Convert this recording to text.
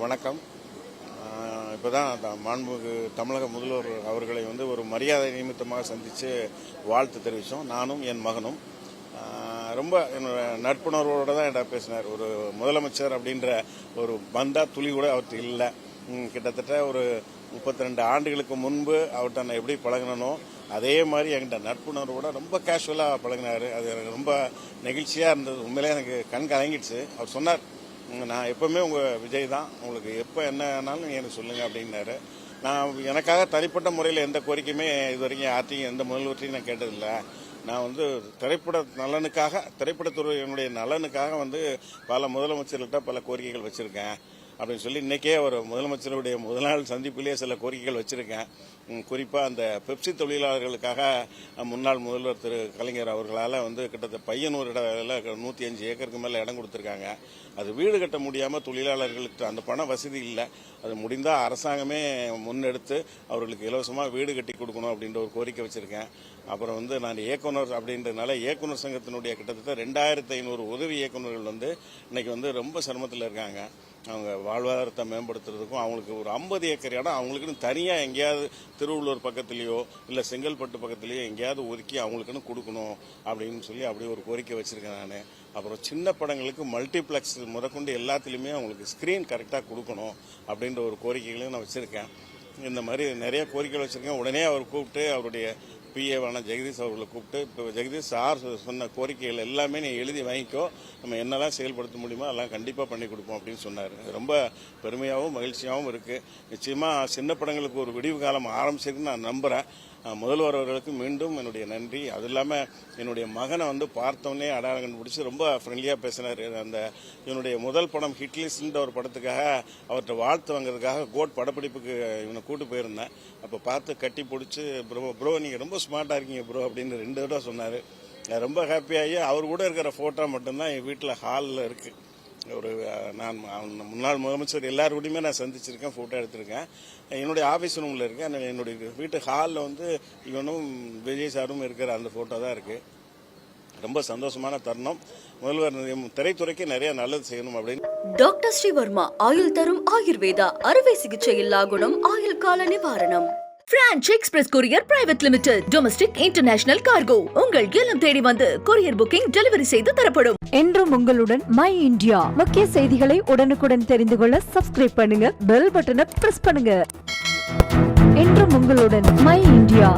வணக்கம். இப்போ தான் மாண்புமிகு தமிழக முதல்வர் அவர்களை ஒரு மரியாதை நிமித்தமாக சந்தித்து வாழ்த்து தெரிவித்தோம். நானும் என் மகனும் ரொம்ப என்னோட நட்புணர்வோடு தான் என்கிட்ட பேசினார். ஒரு முதலமைச்சர் அப்படின்ற ஒரு பந்தா துளி கூட அவர்கிட்ட இல்லை. கிட்டத்தட்ட ஒரு 32 ஆண்டுகளுக்கு முன்பு அவர்கிட்ட நான் எப்படி பழகினோ அதே மாதிரி என்கிட்ட நட்புணர்வோட ரொம்ப கேஷுவலாக பழகினார். அது எனக்கு ரொம்ப நெகிழ்ச்சியாக இருந்தது. உண்மையிலே எனக்கு கண் கலங்கிடுச்சு. அவர் சொன்னார், நான் எப்பவுமே உங்கள் விஜய் தான், உங்களுக்கு எப்போ என்னன்னாலும் எனக்கு சொல்லுங்கள் அப்படின்னாரு. நான் எனக்காக தனிப்பட்ட முறையில் எந்த கோரிக்கையுமே இது வரைக்கும் யார்ட்டையும் எந்த முதல்வர்த்தையும் நான் கேட்டதில்லை. நான் திரைப்பட நலனுக்காக, திரைப்படத்துறையினுடைய நலனுக்காக பல முதலமைச்சர்கள்ட்ட பல கோரிக்கைகள் வச்சுருக்கேன் அப்படின்னு சொல்லி இன்றைக்கே ஒரு முதலமைச்சருடைய முதல் நாள் சந்திப்பிலேயே சில கோரிக்கைகள் வச்சுருக்கேன். குறிப்பாக அந்த பெப்சி தொழிலாளர்களுக்காக முன்னாள் முதல்வர் திரு கலைஞர் அவர்களால் கிட்டத்தட்ட பையனூர் இடத்துல 105 ஏக்கருக்கு மேலே இடம் கொடுத்துருக்காங்க. அது வீடு கட்ட முடியாமல் தொழிலாளர்களுக்கு அந்த பண வசதி இல்லை. அது முடிந்தால் அரசாங்கமே முன்னெடுத்து அவர்களுக்கு இலவசமாக வீடு கட்டி கொடுக்கணும் அப்படின்ற ஒரு கோரிக்கை வச்சுருக்கேன். அப்புறம் நான் இயக்குனர் அப்படின்றதுனால இயக்குனர் சங்கத்தினுடைய கிட்டத்தட்ட 2500 உதவி இயக்குநர்கள் இன்னைக்கு ரொம்ப சிரமத்தில் இருக்காங்க. அவங்க வாழ்வாதாரத்தை மேம்படுத்துறதுக்கும் அவங்களுக்கு ஒரு 50 ஏக்கர் இடம் அவங்களுக்குன்னு தனியாக எங்கேயாவது திருவள்ளூர் பக்கத்துலேயோ இல்லை செங்கல்பட்டு பக்கத்துலேயோ எங்கேயாவது ஒதுக்கி அவங்களுக்குன்னு கொடுக்கணும் அப்படின்னு சொல்லி அப்படி ஒரு கோரிக்கை வச்சுருக்கேன் நான். அப்புறம் சின்ன படங்களுக்கு மல்டிப்ளெக்ஸ் முதற்கொண்டு எல்லாத்துலேயுமே அவங்களுக்கு ஸ்க்ரீன் கரெக்டாக கொடுக்கணும் அப்படின்ற ஒரு கோரிக்கைகளையும் நான் வச்சுருக்கேன். இந்த மாதிரி நிறைய கோரிக்கைகள் வச்சுருக்கேன். உடனே அவர் கூப்பிட்டு அவருடைய பிஏவான ஜெகதீஷ் அவர்களை கூப்பிட்டு, இப்போ ஜெகதீஷ் சார் சொன்ன கோரிக்கைகள் எல்லாமே நீ எழுதி வாங்கிக்கோ, நம்ம என்னெல்லாம் செயல்படுத்த முடியுமோ அதெல்லாம் கண்டிப்பாக பண்ணி கொடுப்போம் அப்படின்னு சொன்னார். ரொம்ப பெருமையாகவும் மகிழ்ச்சியாகவும் இருக்குது. நிச்சயமாக சின்ன படங்களுக்கு ஒரு விடிவு காலம் ஆரம்பிச்சிருக்குன்னு நான் நம்புகிறேன். முதல்வர் அவர்களுக்கு மீண்டும் என்னுடைய நன்றி. அது இல்லாமல் என்னுடைய மகனை பார்த்தோன்னே அடையாளம் கண்டுபிடிச்சி ரொம்ப ஃப்ரெண்ட்லியாக பேசினார். என்னுடைய முதல் படம் ஹிட்லிஸ்ட்ன்ற ஒரு படத்துக்காக அவர்கிட்ட வாழ்த்து வாங்கிறதுக்காக கோட் படப்பிடிப்புக்கு இவனை கூட்டு போயிருந்தேன். அப்போ பார்த்து கட்டி பிடிச்சி ப்ரோ நீங்கள் ரொம்ப ஸ்மார்ட்டாக இருக்கீங்க ப்ரோ அப்படின்னு 2 தடவை சொன்னார். ரொம்ப ஹாப்பியாகி அவர் கூட இருக்கிற ஃபோட்டோ மட்டும்தான் என் வீட்டில் ஹாலில் இருக்குது. நான் முன்னாள் முதலமைச்சர் எல்லாருக்கூடையுமே நான் சந்திச்சிருக்கேன், ஃபோட்டோ எடுத்திருக்கேன். என்னுடைய ஆஃபீஸ் ரூமில் இருக்கேன். என்னுடைய வீட்டு ஹாலில் இவனும் விஜய் சாரும் இருக்கிற அந்த ஃபோட்டோ தான் இருக்குது. ரொம்ப சந்தோஷமான தருணம். முதல்வர் திரைத்துறைக்கு நிறைய நல்லது செய்யணும் அப்படின்னு. டாக்டர் ஸ்ரீவர்மா ஆயுள் தரும் ஆயுர்வேதா அறுவை சிகிச்சை இல்லா குணம் ஆயுள் கால நிவாரணம். Branch express courier private limited domestic international cargo உங்கள் இல்லம் தேடி கொரியர் புக்கிங் டெலிவரி செய்து தரப்படும். என்றும் உங்களுடன் மை இந்தியா. முக்கிய செய்திகளை உடனுக்குடன் தெரிந்து கொள்ள சப்ஸ்கிரைப் பண்ணுங்க, பெல் பட்டனை பிரஸ் பண்ணுங்க. என்றும் உங்களுடன் மை இந்தியா.